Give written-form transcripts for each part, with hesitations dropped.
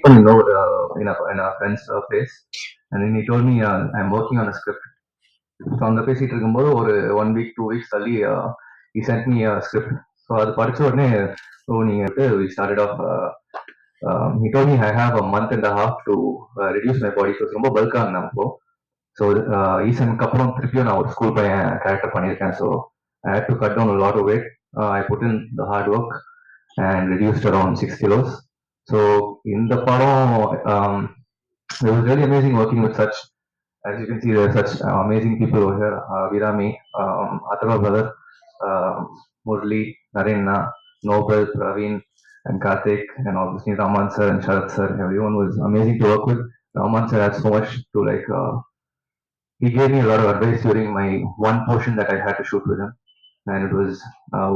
meet him, in a friend's place, and then he told me I'm working on a script. So அந்த பேசிட்டு இருக்கும்போது ஒரு 1 week 2 weeks தள்ளி he sent me a script. So அது படிச்ச உடனே we started off. He told me I have a month and a half to reduce my body. So ரொம்ப பல்கா இருந்தேன் அப்போ. ஸோ ஈசனுக்கு அப்புறம் திருப்பியும் நான் ஒரு ஸ்கூல் பையன் கேரக்டர் பண்ணியிருக்கேன். So I had to cut down a lot of weight. I put in the hard work and reduced around 6 kilos. So in the pardon, it was really amazing working with such, as you can see, there are such amazing people over here. Virami, Atharva brother, Murli, Narina, Nobel, Praveen, and Karthik, and obviously Raman sir and Sharat sir. Everyone was amazing to work with. Raman sir had so much to like. He gave me a lot of advice during my one portion that I had to shoot with him, and it was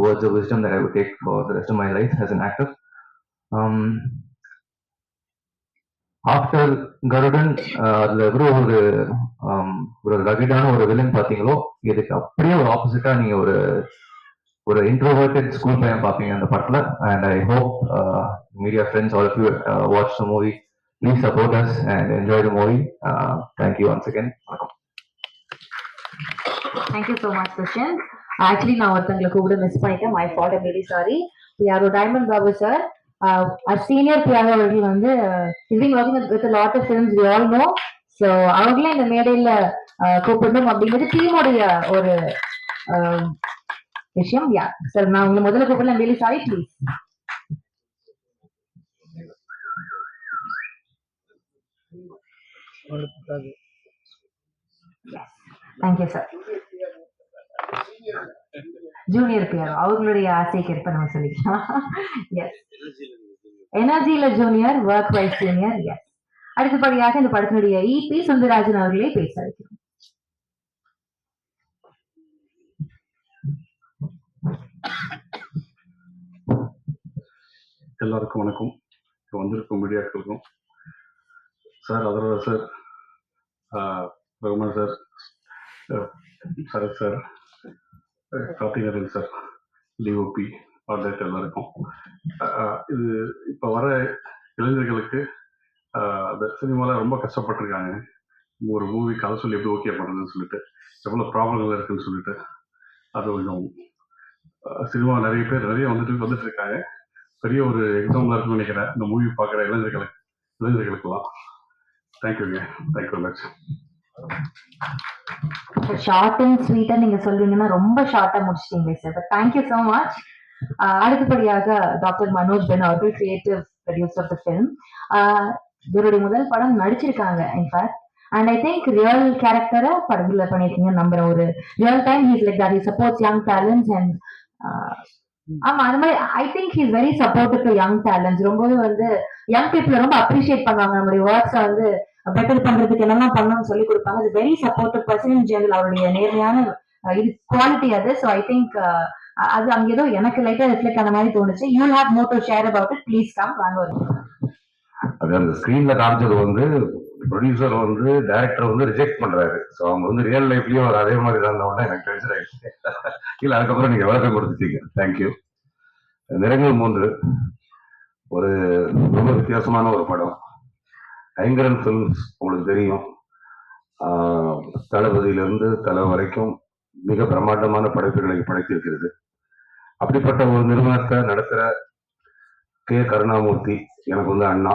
words of wisdom that I would take for the rest of my life as an actor. After Garudan அதில் எவ்வளோ ஒரு ரகிடான ஒரு villain பார்த்தீங்களோ, இதுக்கு அப்படியே ஒரு ஆப்போசிட்டா நீங்க ஒரு இன்ட்ரோவர்டட் ஸ்கூல் பையன் பார்ப்பீங்க அந்த படத்துல. And I hope media friends all of you watch the movie. Please support us and enjoy the movie. Thank you once again. வணக்கம். Thank you so much Krishnan. Actually நான் ஒருத்தங்களை கூட மிஸ் பண்ணிட்டேன். My fault, I'm very sorry. யாரோ diamond Babu sir, senior Piano அவர்கள் வந்து he's been working with a lot of films, we all know. So அவங்களே இந்த மேடையில கூப்பிடணும் அப்படிங்கிறது டீமோடைய ஒரு விஷயம். யா சார், நான் உங்களை முதல்ல கூப்பிடலாம். Very sorry, please. Thank you sir. Junior Piano அவங்களுடைய ஆசைக்கு ஏற்ப நம்ம சொல்லிக்கலாம். எஸ், எனர்ஜியில junior, work wise senior. Yes. அடுத்தபடியாக இந்த படத்தினுடைய இபி சுந்தரராஜன் அவர்களே பேச வைக்கிறோம். எல்லாருக்கும் வணக்கம். வந்திருக்கும் மீடியாக்களுக்கும் sir, Atharvaa sir, Rahman sir, Sarath sir, Karthikeyan sir, DOP, order எல்லாருக்கும். இது இப்போ வர இளைஞர்களுக்கு அந்த சினிமாவில் ரொம்ப கஷ்டப்பட்டிருக்காங்க. ஒரு மூவி கதை சொல்லி எப்படி ஓகே பண்ணுறதுன்னு சொல்லிட்டு, எவ்வளோ ப்ராப்ளங்கள் இருக்குன்னு சொல்லிட்டு, அது கொஞ்சம் சினிமா நிறைய வந்துட்டு இருக்காங்க. பெரிய ஒரு எக்ஸாம்பிளாக இருக்குன்னு நினைக்கிறேன் இந்த மூவி பார்க்குற இளைஞர்களுக்கெல்லாம். தேங்க்யூங்க, தேங்க்யூ மச். ஷார்ட் அண்ட் ஸ்வீட்டா நீங்க சொல்றீங்கன்னா ரொம்ப ஷார்ட்டா முடிச்சிட்டீங்களே sir. But thank you so much. அடுத்தபடியாக டாக்டர் மனோஜ் பென் அவர்கள், creative producer of the film. இவருடைய முதல் படம் நடிச்சிருக்காங்க in fact. And I think real கேரக்டரை படத்துல பண்ணிருக்கீங்க நம்புறேன். ஒரு real time he's like that, he supports young talents. And ஆமா, அந்த மாதிரி I think he's very supportive to young talents. ரொம்பவே வந்து யங் பீப்புளை ரொம்ப அப்ரிஷியேட் பண்ணுவாங்க. நம்மளுடைய ஒர்க்ஸை வந்து பெட்டர் பண்றதுக்கு என்னெல்லாம் பண்ணணும்னு சொல்லி கொடுப்பாங்க. அது very supportive person in general. அவருடைய நேர்மையான இது குவாலிட்டி அது. ஸோ ஐ திங்க் அது அங்க ஏதோ எனக்கு லைட்டா ரிஃப்ளெக்ட் ஆன மாதிரி தோணுச்சு. You have more to share about it. Please come. வாங்க. அது அந்த ஸ்கிரீன்ல காமிச்சது வந்து ப்ரொடியூசர் வந்து டைரக்டர் வந்து ரிஜெக்ட் பண்றாரு. ஸோ அவங்க வந்து ரியல் லைஃப்லயும் ஒரு அதே மாதிரி தான் உடனே எனக்கு டென்ஷன் ஆயிடுச்சு. இல்லை, அதுக்கப்புறம் நீங்க விளக்கம் கொடுத்துட்டீங்க. தேங்க்யூ. நிறங்கள் 3 ஒரு ரொம்ப வித்தியாசமான ஒரு படம். ஐங்கரன் ஃபிலிம்ஸ் உங்களுக்கு தெரியும். தளபதியிலிருந்து தலை வரைக்கும் மிக பிரம்மாண்டமான படைப்புகளை படைத்திருக்கிறது. அப்படிப்பட்ட ஒரு நிறுவனத்தை நடத்துகிற கே கருணாமூர்த்தி எனக்கு வந்து அண்ணா.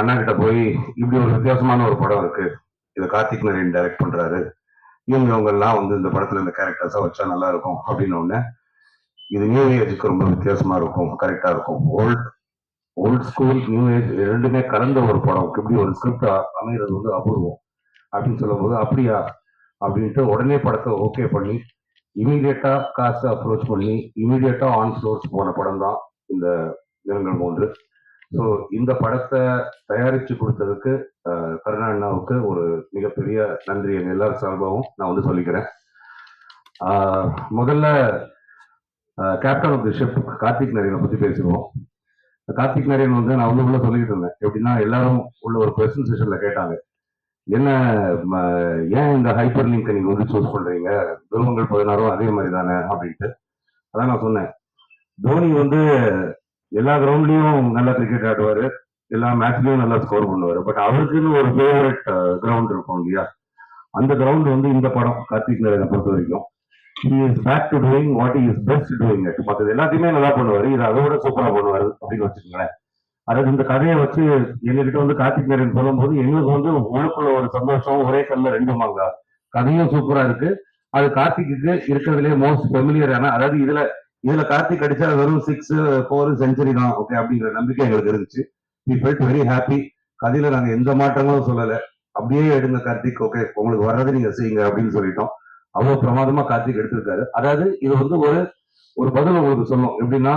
அண்ணா கிட்ட போய் இப்படி ஒரு வித்தியாசமான ஒரு படம் இருக்கு, இதை கார்த்திக் நரேன் டைரக்ட் பண்றாரு, இவங்கெல்லாம் வந்து இந்த படத்துல இந்த கேரக்டர்ஸா வச்சா நல்லா இருக்கும் அப்படின்னு ஒண்ணு. இது நியூ ஏஜுக்கு ரொம்ப வித்தியாசமா இருக்கும், கரெக்டா இருக்கும். ஓல்ட் ஸ்கூல் நியூ ஏஜ் ரெண்டுமே கலந்த ஒரு படம். இப்படி ஒரு ஸ்கிரிப்ட் அமைகிறது வந்து அபூர்வம் அப்படின்னு சொல்லும் போது, அப்படியா அப்படின்ட்டு உடனே படத்தை ஓகே பண்ணி இமீடியட்டா காஸ்ட் அப்ரோச் பண்ணி இமீடியட்டா ஆன் சோர்ஸ் போன படம் தான் இந்த நிறங்கள் 3. ஸோ இந்த படத்தை தயாரிச்சு கொடுத்ததுக்கு கருணா அண்ணாவுக்கு ஒரு மிகப்பெரிய நன்றி எங்க எல்லாரும் சார்பாகவும் நான் வந்து சொல்லிக்கிறேன். முதல்ல captain of the ship Karthik நரேனை பத்தி பேசுவோம். கார்த்திக் நரேன் வந்து நான் உள்ள சொல்லிட்டு இருந்தேன். எப்படின்னா எல்லாரும் உள்ள ஒரு கொஸ்டின் செஷன்ல கேட்டாங்க, என்ன ஏன் இந்த ஹைப்பர் லிங்க் நீங்க வந்து சூஸ் பண்றீங்க, துருவங்கள் 16 அதே மாதிரி தானே அப்படின்ட்டு. அதான் நான் சொன்னேன், தோனி வந்து எல்லா கிரவுண்ட்லயும் நல்லா கிரிக்கெட் ஆடுவாரு, எல்லா மேட்ச்லயும் நல்லா ஸ்கோர் பண்ணுவாரு. பட் அவருக்குன்னு ஒரு ஃபேவரட் கிரவுண்ட் இருக்கும் இல்லையா? அந்த கிரவுண்ட் வந்து இந்த படம் கார்த்திக் நாராயணனை பொறுத்த வரைக்கும் he is back to doing what he is best doing it. மற்றது எல்லாத்தையுமே நல்லா பண்ணுவாரு, இது அதை விட சூப்பரா பண்ணுவாரு அப்படின்னு வச்சுக்கோங்களேன். அதாவது இந்த கதையை வச்சு எங்ககிட்ட வந்து கார்த்திக் நாராயணன் சொல்லும்போது எங்களுக்கு வந்து உள்ளுக்குள்ள ஒரு சந்தோஷம், ஒரே கல்ல ரெண்டு மாங்கா. கதையும் சூப்பரா இருக்கு, அது கார்த்திக்கு இருக்கிறதுலே மோஸ்ட் ஃபெமிலியரான, அதாவது இதுல கார்த்திக் அடிச்சா வெறும் 6-4 செஞ்சுரி தான் ஓகே அப்படிங்கிற நம்பிக்கை எங்களுக்கு இருந்துச்சு. we felt very happy. கதையில நாங்க எந்த மாற்றங்களும் சொல்லல, அப்படியே எடுங்க கார்த்திக், ஓகே உங்களுக்கு வர்றது நீங்க செய்யுங்க அப்படின்னு சொல்லிட்டோம். அவ்வளவு பிரமாதமா கார்த்திக் எடுத்திருக்காரு. அதாவது இது வந்து ஒரு பதில் உங்களுக்கு சொல்லும். எப்படின்னா,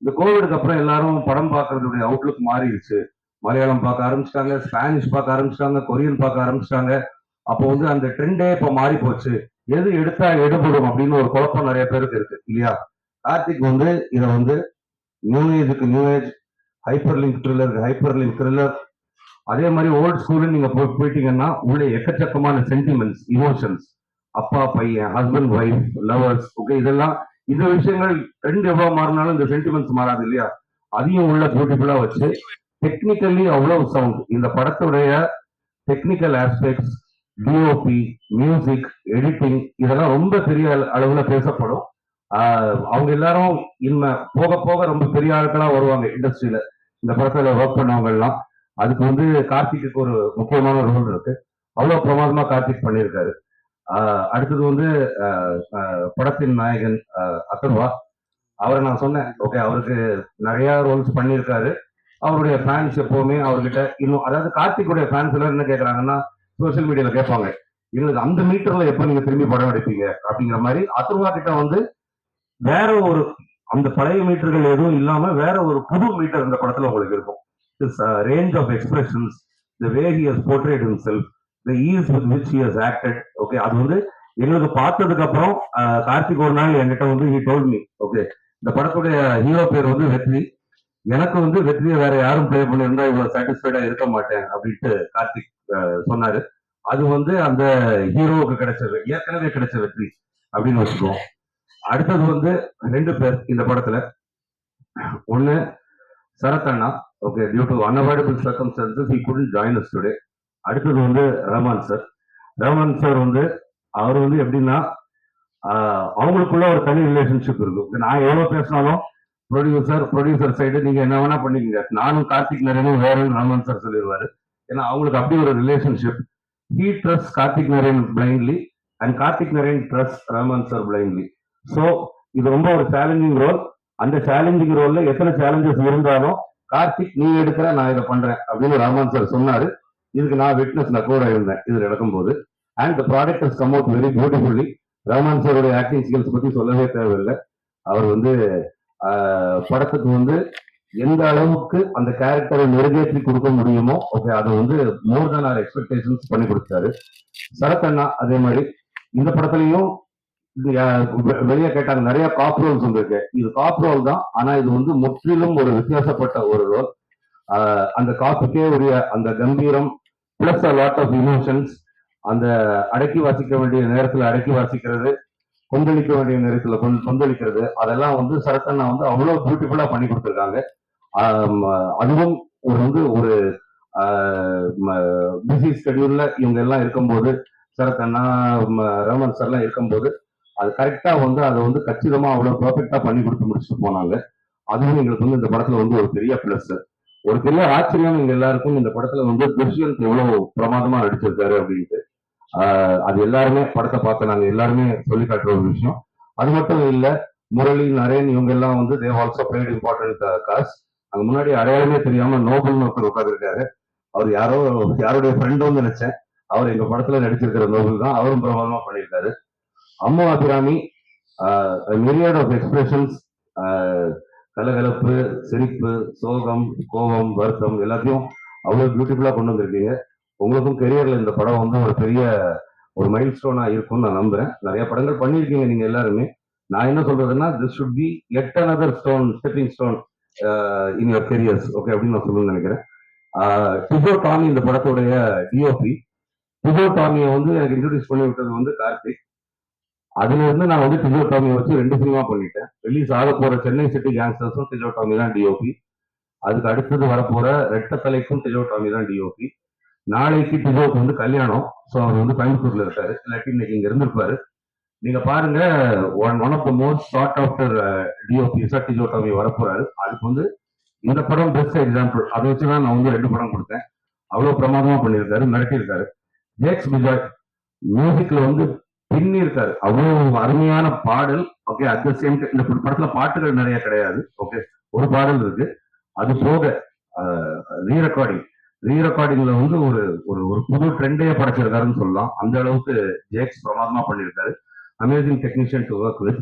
இந்த கோவிடுக்கு அப்புறம் எல்லாரும் படம் பார்க்கறதுடைய அவுட்லுக் மாறிடுச்சு. மலையாளம் பார்க்க ஆரம்பிச்சிட்டாங்க, ஸ்பானிஷ் பார்க்க ஆரம்பிச்சிட்டாங்க, கொரியன் பார்க்க ஆரம்பிச்சிட்டாங்க. அப்போ வந்து அந்த ட்ரெண்டே இப்போ மாறி போச்சு. எது எடுத்தா எடுபடும் அப்படின்னு ஒரு குழப்பம் நிறைய பேருக்கு இருக்கு இல்லையா? கார்த்திக் வந்து இதை வந்து நியூ ஏஜுக்கு new age, hyper link thriller, அதே மாதிரி ஓல்ட் ஸ்கூலு நீங்க போயிட்டீங்கன்னா உள்ள எக்கச்சக்கமான சென்டிமெண்ட்ஸ், இமோஷன்ஸ், அப்பா பையன், ஹஸ்பண்ட் ஒய்ஃப், லவர்ஸ், ஓகே இதெல்லாம் இந்த விஷயங்கள் ட்ரெண்ட் எவ்வளவு மாறினாலும் இந்த சென்டிமெண்ட்ஸ் மாறாது இல்லையா? அதையும் உள்ள பியூட்டிஃபுல்லா வச்சு டெக்னிக்கலி அவ்வளவு சவுண்ட், இந்த படத்துடைய technical aspects, DOP, music, editing இதெல்லாம் ரொம்ப பெரிய அளவுல பேசப்படும். அவங்க எல்லாரும் போக போக ரொம்ப பெரிய ஆட்களா வருவாங்க இண்டஸ்ட்ரியில. இந்த படத்துல ஒர்க் பண்ணவங்க எல்லாம் அதுக்கு வந்து கார்த்திக்கு ஒரு முக்கியமான ரோல் இருக்கு. அவ்வளவு பிரமாதமா கார்த்திக் பண்ணியிருக்காரு. அடுத்தது வந்து படத்தின் நாயகன் அத்தர்வா, அவரை நான் சொன்னேன் ஓகே அவருக்கு நிறைய ரோல்ஸ் பண்ணியிருக்காரு. அவருடைய ஃபேன்ஸ் எப்பவுமே அவர்கிட்ட இன்னும், அதாவது கார்த்திக்குடைய ஃபேன்ஸ் எல்லாம் என்ன கேட்கறாங்கன்னா சோசியல் மீடியால கேட்பாங்க, எங்களுக்கு அந்த மீட்டர்ல எப்ப நீங்க திரும்பி படம் எடுப்பீங்க அப்படிங்கிற மாதிரி. அத்தர்வா கிட்ட வந்து வேற ஒரு அந்த பழைய மீட்டர்கள் எதுவும் இல்லாம வேற ஒரு புது மீட்டர் இந்த படத்துல உங்களுக்கு இருக்கும். Range of expressions, the way he has portrayed himself, the ease with which he has acted, okay அது வந்து எங்களுக்கு பார்த்ததுக்கு அப்புறம் கார்த்திக் ஒரு நாள் என்கிட்ட வந்து ஹி டோல்ட் மீ, ஓகே இந்த படத்துடைய ஹீரோ பேர் வந்து வெற்றி, எனக்கு வந்து வெற்றியை வேற யாரும் பிளே பண்ணியிருந்தா இவ்வளவு சாட்டிஸ்ஃபைடா இருக்க மாட்டேன் அப்படின்ட்டு கார்த்திக் சொன்னாரு. அது வந்து அந்த ஹீரோவுக்கு கிடைச்சது, ஏற்கனவே கிடைச்ச வெற்றி அப்படின்னு வச்சுக்குவோம். அடுத்தது வந்து 2 பேர் இந்த படத்துல. ஒண்ணு சரத் அண்ணா, okay due to unavoidable circumstances he couldn't join us today. அடுத்தது வந்து ரஹ்மான் சார் வந்து அவர் வந்து எப்படின்னா அவங்களுக்குள்ள ஒரு தனி ரிலேஷன்ஷிப் இருக்கும். நான் எவ்வளவு பேசினாலும் ப்ரொடியூசர் சைடு நீங்க என்ன வேணா பண்ணிக்கங்க, நானும் கார்த்திக் நாராயணும் வேற ரஹ்மான் சார் சொல்லிடுவாரு. ஏன்னா அவங்களுக்கு அப்படி ஒரு relationship. He trust Karthik Narayan blindly and Karthik Narayan trust Rahman sir blindly. So இது ரொம்ப ஒரு சேலஞ்சிங் ரோல். அந்த சேலஞ்சிங் ரோல்ல எத்தனை சேலஞ்சஸ் இருந்தாலும் கார்த்திக் நீ எடுக்கிற நான் இதை பண்றேன் அப்படின்னு ரஹ்மான் சார் சொன்னாரு. இதுக்கு நான் விட்னஸ், நான் கூட இருந்தேன் இது நடக்கும்போது. And the product has come out very beautifully. Rahman சாருடைய ஆக்டிங் ஸ்கில்ஸ் பத்தி சொல்லவே தேவையில்லை. அவர் வந்து படத்துக்கு வந்து எந்த அளவுக்கு அந்த கேரக்டரை நிறைவேற்றி கொடுக்க முடியுமோ ஓகே அதை வந்து மோர் தென் ஆர் எக்ஸ்பெக்டேஷன்ஸ் பண்ணி கொடுத்தாரு. சரத் அண்ணா அதே மாதிரி இந்த படத்துலயும் வெளியே கேட்டாங்க, நிறைய காப் ரோல்ஸ் இருக்கு. இது காப் ரோல் தான், ஆனா இது வந்து முற்றிலும் ஒரு வித்தியாசப்பட்ட ஒரு ரோல். அந்த காப்புக்கே உரிய அந்த கம்பீரம் plus a lot of emotions, அந்த அடக்கி வாசிக்க வேண்டிய நேரத்துல அடக்கி வாசிக்கிறது, கொந்தளிக்க வேண்டிய நேரத்துல கொந்தளிக்கிறது, அதெல்லாம் வந்து சரத்தண்ணா வந்து அவ்வளவு பியூட்டிஃபுல்லா பண்ணி கொடுத்துருக்காங்க. அதுவும் ஒரு பிஸி ஸ்கெடியூல்ல இவங்க எல்லாம் இருக்கும்போது, சரத்தண்ணா ரமன் சார் எல்லாம் இருக்கும்போது அது கரெக்டா வந்து அதை வந்து கச்சிதமா அவ்வளவு பெர்ஃபெக்டா பண்ணி கொடுத்து முடிச்சுட்டு போனாங்க. அதுவும் எங்களுக்கு வந்து இந்த படத்துல வந்து ஒரு பெரிய பிளஸ், ஒரு பெரிய ஆச்சரியம் எங்க எல்லாருக்கும். இந்த படத்துல வந்து துஷ்யந்த் எவ்வளவு பிரமாதமா நடிச்சிருக்காரு அப்படின்ட்டு அது எல்லாருமே படத்தை பார்த்து நாங்க எல்லாருமே சொல்லி காட்டுற ஒரு விஷயம். அது மட்டும் இல்ல, முரளி, நரேன் இவங்க எல்லாம் வந்து they also played important cos. அங்க முன்னாடி அடையாளமே தெரியாம நோபல்னு ஒருத்தர் உட்காந்துருக்காரு. அவர் யாருடைய ஃப்ரெண்டும் நினைச்சேன். அவர் எங்க படத்துல நடிச்சிருக்கிற நோபல் தான், அவரும் பிரமாதமா பண்ணியிருக்காரு. அம்மா அபிராமி, மிரியட் ஆஃப் எக்ஸ்பிரஷன்ஸ், கலகலப்பு, சிரிப்பு, சோகம், கோபம், வருத்தம் எல்லாத்தையும் அவ்வளவு பியூட்டிஃபுல்லா கொண்டு வந்திருக்கீங்க. உங்களுக்கும் கெரியர்ல இந்த படம் வந்து ஒரு பெரிய ஒரு மைல் ஸ்டோனா இருக்கும்னு நான் நம்புறேன். நிறைய படங்கள் பண்ணியிருக்கீங்க நீங்க எல்லாருமே. நான் என்ன சொல்றதுன்னா, this should be yet another stepping stone in your careers, okay அப்படின்னு நான் சொல்லணும்னு நினைக்கிறேன். டிஜோ டாமி இந்த படத்துடைய டிஓபி. டிஜோ டாமியை வந்து எனக்கு இன்ட்ரோடியூஸ் பண்ணி விட்டது வந்து கார்த்திக். அதுல இருந்து நான் வந்து டிஜோ டாமியை வச்சு 2 சினிமா பண்ணிட்டேன். ரிலீஸ் ஆக போற சென்னை சிட்டி கேங்ஸ்டர்ஸும் டிஜோ டாமி தான் டிஓபி. அதுக்கு அடுத்தது வரப்போற ரெட்ட தலைக்கும் டிஜோ டாமி தான் டிஓபி. நாளைக்கு டிஜோக்கு வந்து கல்யாணம். ஸோ அவர் வந்து கோயம்புத்தூர்ல இருக்காரு, இல்லாட்டி இன்னைக்கு இங்க இருந்திருப்பாரு. நீங்க பாருங்க, one of the most short after DOP Tijo Tomy வரப்போறாரு. அதுக்கு வந்து இந்த படம் பெஸ்ட் எக்ஸாம்பிள். அதை வச்சுதான் நான் வந்து 2 படம் கொடுத்தேன். அவ்வளவு பிரமாதமா பண்ணியிருக்காரு, மிரட்டியிருக்காரு. ஜேக்ஸ் பிஜாய் மியூசிக்ல வந்து பின்னி இருக்காரு, அவ்வளவு அருமையான பாடல். Okay, at the same time இந்த படத்துல பாட்டுகள் நிறைய கிடையாது. ஓகே, ஒரு பாடல் இருக்கு. அது போக ரீரெக்கார்டிங்ல வந்து ஒரு ஒரு ஒரு புது ட்ரெண்டையே படைச்சிருக்காருன்னு சொல்லலாம். அந்த அளவுக்கு ஜேக்ஸ் பிரமாதமா பண்ணியிருக்காரு. Amazing technician to work with.